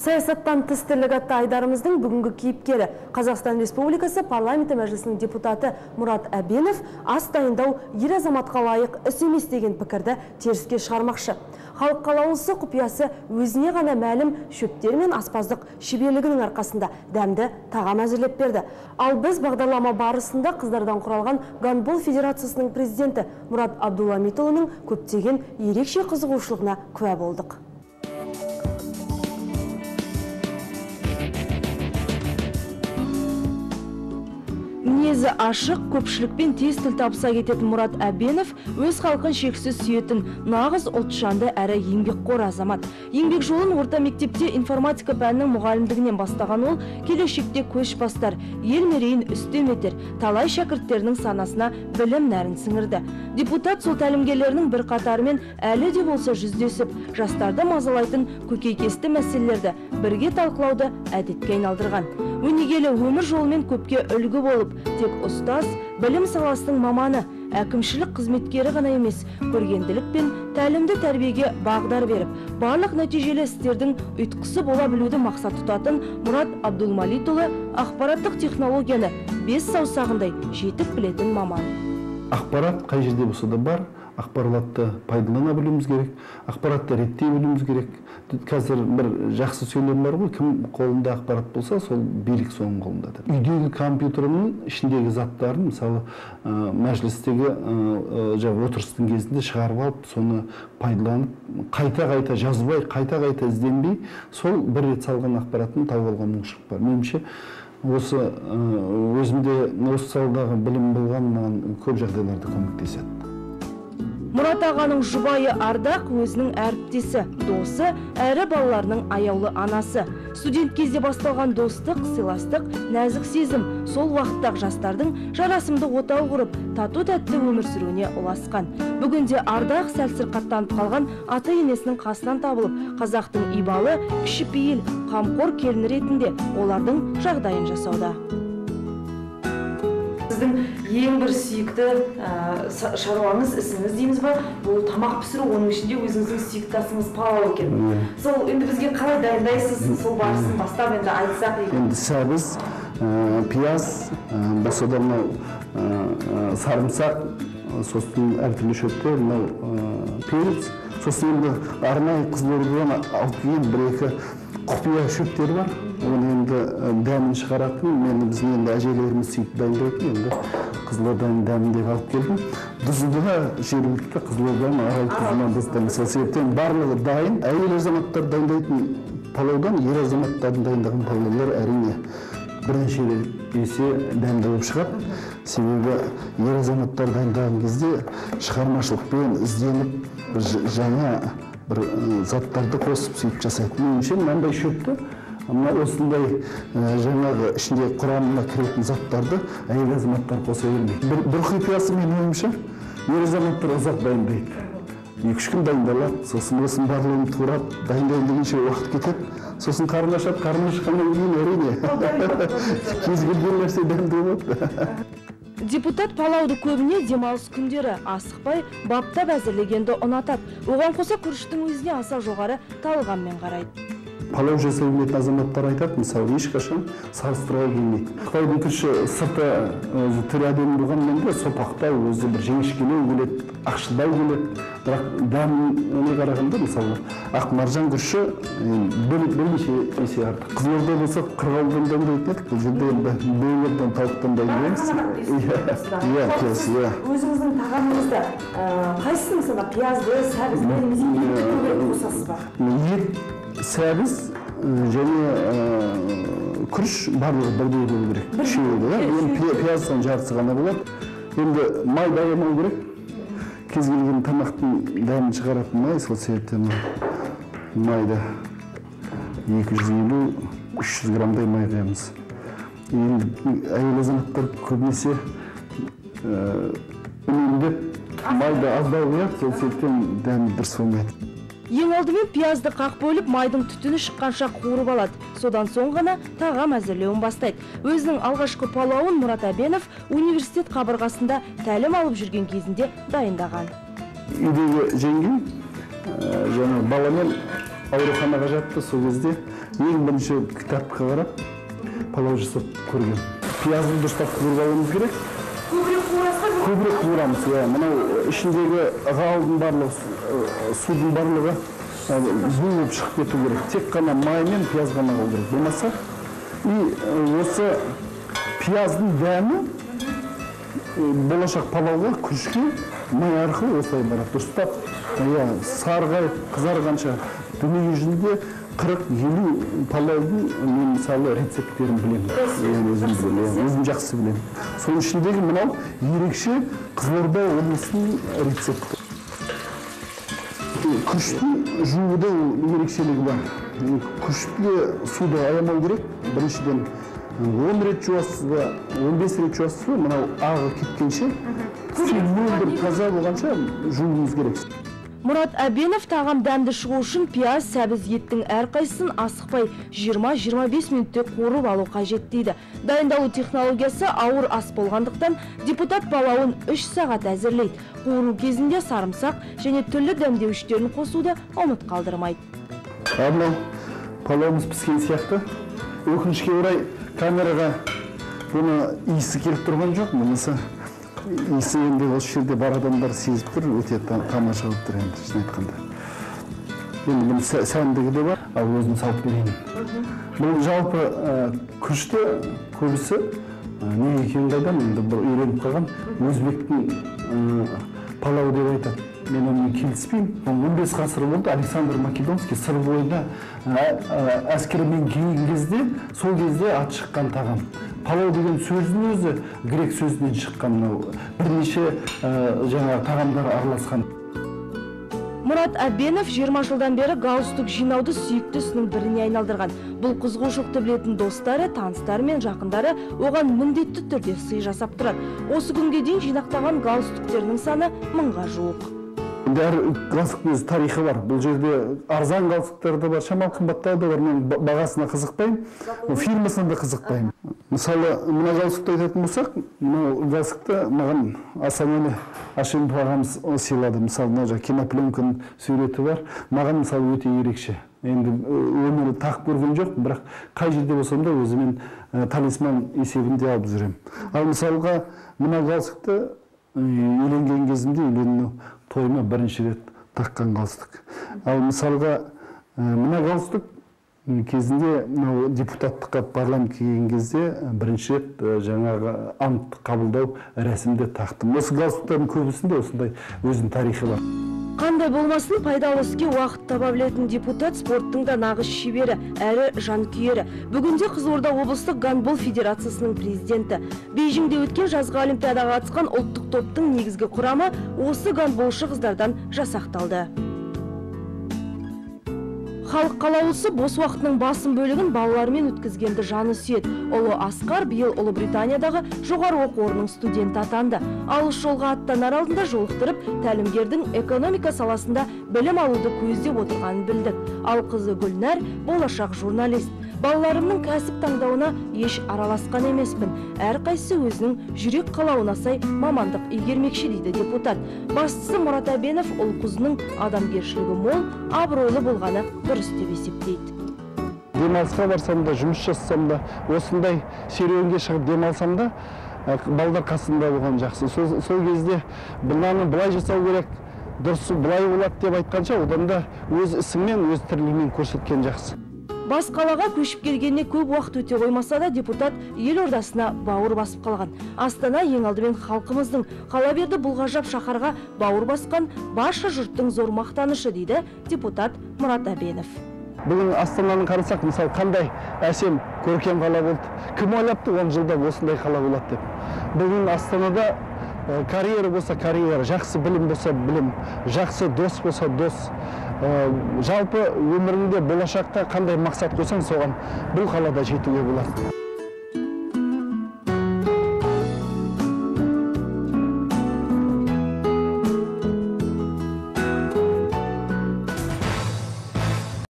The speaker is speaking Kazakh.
Саясаттан тыс тірлік атты айдарымыздың бүгінгі кейіпкері Қазақстан Республикасы парламенті мәжілісінің депутаты Мұрат Әбенов ас дайындау ер азаматқа лайық іс емес деген пікірді теріске шығармақшы. Халық қалаулысы құпиясы өзіне ғана мәлім шөптер мен аспаздық шеберлігінің арқасында дәмді тағам әзірлеп берді. Ал біз бағдарлама барысында қыздардан құралған гандбол федерациясының президенті Мұрат Абдулламитұлының көптеген ерекше қызығушылығына куә болдық. Мінезі ашық, көпшілікпен тез тіл табыса кететін Мұрат Әбенов өз халқын шексіз сүйетін нағыз ұлтжанды әрі еңбекқор азамат. Еңбек жолын орта мектепте информатика пәнінің мұғалімдігінен бастаған ол, келешекте көш бастар, ел мерейін үстем етер, талай шәкірттерінің санасына білім нәрін сіңірді. Депутат сол тәлімгерлерінің бір қатарымен әлі де болса жүздесіп, жастарды мазалайтын көкейкесті мәселелерді бірге талқылауды әдетке айналдырған. Өнегелі өмір жолымен көпке үлгі болып, тек ұстаз, білім саласының маманы, әкімшілік қызметкері ғана емес, көргенділік пен тәлімді тәрбиеге бағдар беріп, барлық нәтижелі істердің ұйытқысы бола білуді мақсат тұтатын Мұрат Абдулмалитұлы ақпараттық технологияны 5 саусағындай жетік білетін маман. Ақпарат қай жерде болса да бар, ақпаратты пайдалана білуіміз керек, ақпаратты реттей білуіміз керек. Қазір бір жақсы сөйлем бар ғой, кім қолында ақпарат болса, сол билік соның қолында. Үйдегі компьютерінің ішіндегі заттарын, мысалы, мәжілістегі отырыстың кезінде шығарып алып, соны пайдаланып, қайта-қайта жазбай, қайта-қайта ізденбей, сол бір рет салған ақпаратын тауып алған мүмкіншілік бар. Меніңше, осы өзімде осы саладағы білім болған маған көп жағдайларда көмектеседі. Мұрат ағаның жұбайы Ардақ өзінің әріптесі, досы, әрі балаларының аяулы анасы. Студент кезде басталған достық, сыйластық, нәзік сезім сол уақыттағы жастардың жарасымды отау құрып, тату-тәтті өмір сүруіне ұласқан. Бүгінде Ардақ сәл сырқаттанып қалған ата енесінің қасынан табылып, қазақтың ибалы, кішіпейіл, қамқор келіні ретінде олардың жағдайын жасауда. Сіздің ең бір сүйікті шаруаңыз, ісіңіз дейміз ба, бұл тамақ пісіру, оның ішінде өзіңіздің сүйікті асыңыз палау екен. Сол енді бізге қалай дайындайсыз, сол барысын бастап енді айтсақ екен. Енді сәбіз, пияз, болса да сарымсақ, сосын әртүрлі шөптер, перец, сосын енді арнайы Қызылордадан алып келген бір-екі құпия шөптер бар. Оны енді дәмін шығаратын, біздің енді әжелеріміз сөйтіп дайындайтын, енді Қызылорданың дәмін деп алып келдім. Дүзілдіға жергілікті Қызылорданың арай тұзынан бастаймыз. Сол себептен барлығы дайын. Әйел азаматтар дайындайтын палаудан ер азаматтардың дайындаған палаулар әрине бірнеше есе дәмді болып шығады. Себебі ер азаматтар дайындаған кезде шығармашылықпен ізденіп, жаңа бір заттарды қосып сөйтіп жасайды. Меніңше мынандай шөпті, осындай жаңағы ішінде құрамына кіретін заттарды әйел азаматтар қоса бермейді. Бір құпиясы менің ойымша, ер азаматтар ұзақ дайындайды. 2-3 күн дайындалады, сосын осының барлығын турап, дайындайын дегенше уақыт кетеді. Сосын қарны ашады, қарны ашқаннан кейін әрине кез келген нәрсе дәмді болады. Депутат палауды көбіне демалыс күндері асықпай, баптап әзірлегенді ұнатады. Оған қоса күріштің өзіне аса жоғары талғаммен қарайды. Палау жасай білетін азаматтар айтады, мысалы, ешқашан салыстыруға келмейді. Қытайдың күші сырты түрі әдемі болғанмен де сопақтау, өзі бір жіңішкелеу келеді, ақшылдау келеді. Бірақ дәміне қарағанда, мысалы, ақ маржан күші бірнеше есе артық. Қызылорда болса қырғауылдан дайындайтын едік, бұл жерде бөйлерден, тауықтан дайындаймыз. Өзіңіздің тағамыңызда қайсысы мысалы пиязды, сәбізді, немесе көбірек қосасыз ба? Сәбіз және күріш барлығы бірдей болу керек. Үшеуі пияз соң жартысы ғана болады. Енді май дайындау керек. Кез келген тамақтың дәмін шығаратын май, сол себептен майда 250-300 граммдай май құямыз. Енді әйел азаматтар көбінесе үнемдеп майды аздау құяды, сол себептен дәмі дұрыс болмайды. Ең алдымен пиязды қақ бөліп, майдың түтіні шыққанша қуырып алады. Содан соң ғана тағам әзірлеуін бастайды. Өзінің алғашқы палауын Мұрат Әбенов университет қабырғасында тәлім алып жүрген кезінде дайындаған. Үйдегі жеңгем, жаңа баламен ауруханаға жатты. Сол кезде ең бірінші кітапқа қарап палау жасап көрген. Пиязды дұрыстап қуырып алуымыз керек. Көбірек қуырамыз. Мынау ішіндегі ғалдың барлығы, судың барлығы буылып шығып кету керек. Тек қана май мен пияз ғана қалу керек. Болмаса, осы пияздың дәмі болашақ палауға, күшке май арқылы осылай барады. Дұрыстап, сарғайып, қызарғанша дүние жүзінде 40-50 палаудың мен мысалы рецепттерін білемін. Өзім жақсы білемін. Соның ішіндегі мынау ерекше Қызылорда облысының рецепті. Күштің жуыда ерекшелігі бар. Күшті суды аямау керек. Біріншіден 10 рет жуасыз ба, 15 рет жуасыз ба, мынау ағы кеткенше, мөлдір таза болғанша жууыңыз керек. Мұрат Әбенов тағам дәмді шығу үшін пияз, сәбіз еттің әрқайсысын асықпай 20-25 минутте қуырып алу қажет дейді. Дайындалу технологиясы ауыр ас болғандықтан депутат палауын 3 сағат әзірлейді. Қуыру кезінде сарымсақ және түрлі дәмдеуіштерін қосуды ұмыт қалдырмайды. Мынау палауымыз піскен сияқты. Өкінішке орай камераға бұны иісі келіп тұрған жоқ. Мұнысы иісі енді осы жерде бар адамдар сезіп тұр, өте тамаша болып тұр енді, шын айтқанда. Енді бұның сәндігі де бар, ал өзін салып берейін. Бұл жалпы күшті көбісі не екенін қайдан енді бір үйреніп қалған өзбектің палау деп айтады. Мен онымен келіспеймін. 15 ғасыр болды, Александр Македонский сыр бойында әскермен келген кезде, сол кезде ат шыққан тағам. Палау деген сөздің өзі грек сөзінен шыққан, бірнеше жаңа тағамдар араласқан. Мұрат Әбенов 20 жылдан бері галстук жинауды сүйікті ісінің біріне айналдырған. Бұл қызығушылықты білетін достары, таныстары мен жақындары оған міндетті түрде сый жасап тұрады. Осы күнге дейін жинақтаған галстуктерінің саны 1000-ға жуық. Әр галстуктың өз тарихы бар. Бұл жерде арзан галстуктар да бар, шамал қымбаттау да бар. Мен бағасына қызықпаймын, фирмасына да қызықпаймын. Мысалы, мына галстукты айтатын болсақ, мына галстукты маған Асанәлі Ашимов ағамыз сыйлады. Мысалы, мына кинопленканың суреті бар. Маған мысалы өте ерекше. Енді өмірі тақ көрген жоқ, бірақ қай жерде болсам да өзімен талисман есебінде алып жүремін. Ал мысалға, мына галстукты үйленген кезімде үйлену тойыма бірінші рет таққан галстук. Ал мысалға, мына галстук кезінде депутаттыққа парламентке келген кезде бірінші рет жаңағы ант қабылдау рәсімде тақтым. Осы галстуктардың көбісінде осындай өзінің тарихы бар. Қандай болмасын, пайдалы іске уақыт таба білетін депутат спорттың да нағыз шебері, әрі жанкүйері. Бүгінде Қызылорда облыстық гандбол федерациясының президенті. Бейжіңде өткен жазғы олимпиадаға қатысқан ұлттық топтың негізгі құрамы осы гандболшы қыздардан жасақталды. Халық қалаулысы бос уақытының басым бөлігін балалармен өткізгенді жаны сүйеді. Ұлы Асқар биыл Ұлыбританиядағы жоғары оқу орнының студенті атанды. Алыс жолға аттанар алдында жолықтырып, тәлімгердің экономика саласында білім алуды көздеп отырғанын білдік. Ал қызы Гүлнәр болашақ журналист. Балаларымның кәсіп таңдауына еш араласқан емеспін. Әрқайсысы өзінің жүрек қалауына сай мамандық игермекші дейді депутат. Бастысы Мұрат Әбенов ұл қызының адамгершілігі мол, абыройлы болғаны дұрыс деп есептейді. Демалысқа барсам да, жұмыс жасасам да, осындай серуенге шығып демалсам да, балдар қасында болған жақсы. Сол кезде бұнаны былай жасау керек, дұрысы былай болады деп айтқанша, одан да өз ісіңмен, өз тірлігімен көрсеткен жақсы. Бас қалаға көшіп келгеніне көп уақыт өте қоймаса да, депутат ел ордасына бауыр басып қалған. Астана ең алдымен халқымыздың, қала берді бұл ғажап шаһарға бауыр басқан барша жұрттың зор мақтанышы дейді депутат Мұрат Әбенов. Бүгін Астананы қарасақ, мысалы, қандай әсем көркем қала болды. Кім ойлапты 10 жылда осындай қала болады деп. Бүгін Астанада карьера болса карьера, жақсы білім болса білім, жақсы дос болса дос. Жалпы өмірінде болашақта қандай мақсат қойсаң соған бұл қалада жетуге болады.